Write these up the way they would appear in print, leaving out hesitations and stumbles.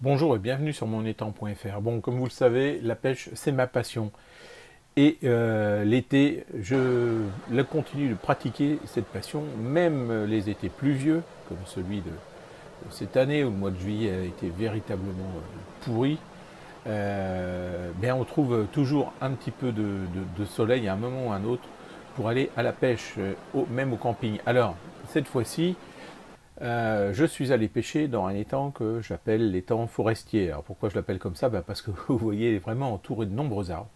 Bonjour et bienvenue sur monétang.fr. Bon, comme vous le savez, la pêche, c'est ma passion. Et l'été, je continue de pratiquer cette passion, même les étés pluvieux, comme celui de cette année, où le mois de juillet a été véritablement pourri. Bien, on trouve toujours un petit peu de soleil à un moment ou à un autre pour aller à la pêche, même au camping. Alors, cette fois-ci, je suis allé pêcher dans un étang que j'appelle l'étang forestier. Alors pourquoi je l'appelle comme ça? Parce que vous voyez, il est vraiment entouré de nombreux arbres.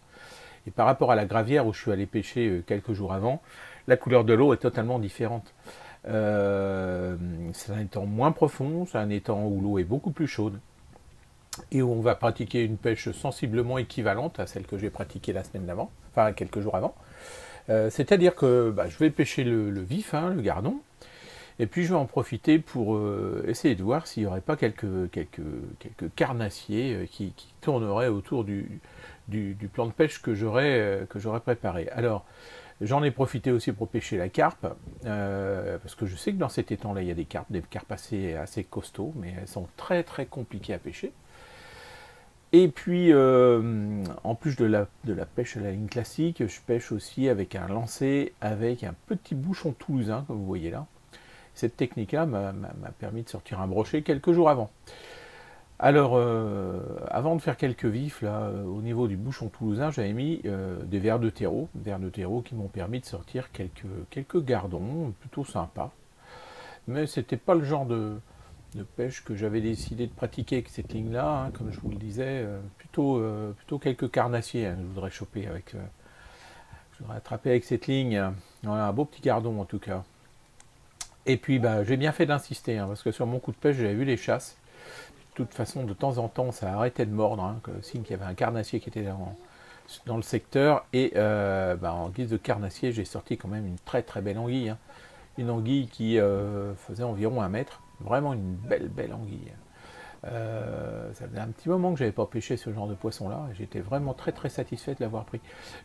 Et par rapport à la gravière où je suis allé pêcher quelques jours avant, la couleur de l'eau est totalement différente. C'est un étang moins profond, c'est un étang où l'eau est beaucoup plus chaude et où on va pratiquer une pêche sensiblement équivalente à celle que j'ai pratiquée la semaine d'avant, enfin quelques jours avant. C'est-à-dire que je vais pêcher le vif, hein, le gardon, et puis je vais en profiter pour essayer de voir s'il n'y aurait pas quelques carnassiers qui tourneraient autour du plan de pêche que j'aurais préparé. Alors, j'en ai profité aussi pour pêcher la carpe, parce que je sais que dans cet étang-là, il y a des carpes assez costauds, mais elles sont très très compliquées à pêcher. Et puis, en plus de la pêche à la ligne classique, je pêche aussi avec un lancer, avec un petit bouchon toulousain, comme vous voyez là. Cette technique-là m'a permis de sortir un brochet quelques jours avant. Alors, avant de faire quelques vifs, là, au niveau du bouchon toulousain, j'avais mis des vers de terreau qui m'ont permis de sortir quelques gardons plutôt sympas. Mais c'était pas le genre de pêche que j'avais décidé de pratiquer avec cette ligne-là, hein, comme je vous le disais, plutôt quelques carnassiers, hein, je voudrais choper avec, je voudrais attraper avec cette ligne. Voilà, un beau petit gardon en tout cas. Et puis j'ai bien fait d'insister, hein, parce que sur mon coup de pêche, j'avais vu les chasses. De toute façon, de temps en temps, ça arrêtait de mordre, hein, signe qu'il y avait un carnassier qui était dans le secteur. Et en guise de carnassier, j'ai sorti quand même une très très belle anguille, hein. Une anguille qui faisait environ 1 mètre. Vraiment une belle anguille. Ça faisait un petit moment que j'avais pas pêché ce genre de poisson-là. J'étais vraiment très très satisfait de l'avoir pris.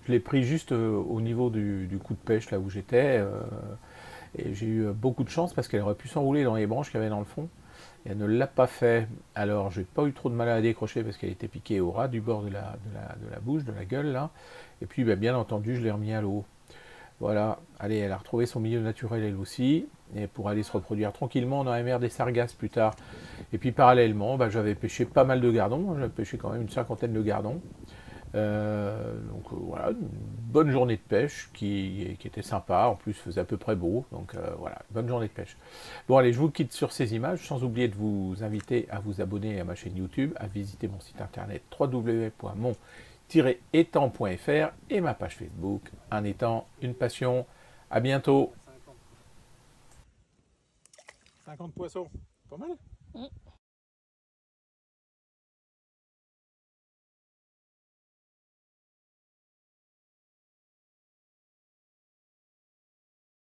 Je l'ai pris juste au niveau du coup de pêche, là où j'étais. Et j'ai eu beaucoup de chance parce qu'elle aurait pu s'enrouler dans les branches qu'il y avait dans le fond. Et elle ne l'a pas fait. Alors, j'ai pas eu trop de mal à la décrocher parce qu'elle était piquée au ras du bord de la bouche, de la gueule, là. Et puis, bien entendu, je l'ai remis à l'eau. Voilà. Allez, elle a retrouvé son milieu naturel, elle aussi. Et pour aller se reproduire tranquillement dans la mer des Sargasses plus tard. Et puis, parallèlement, j'avais pêché pas mal de gardons. J'avais pêché quand même une cinquantaine de gardons. Voilà, une bonne journée de pêche qui était sympa, en plus faisait à peu près beau, donc voilà, bonne journée de pêche. Bon allez, je vous quitte sur ces images, sans oublier de vous inviter à vous abonner à ma chaîne YouTube, à visiter mon site internet www.mon-étang.fr et ma page Facebook, un étang, une passion. À bientôt. 50 poissons, pas mal.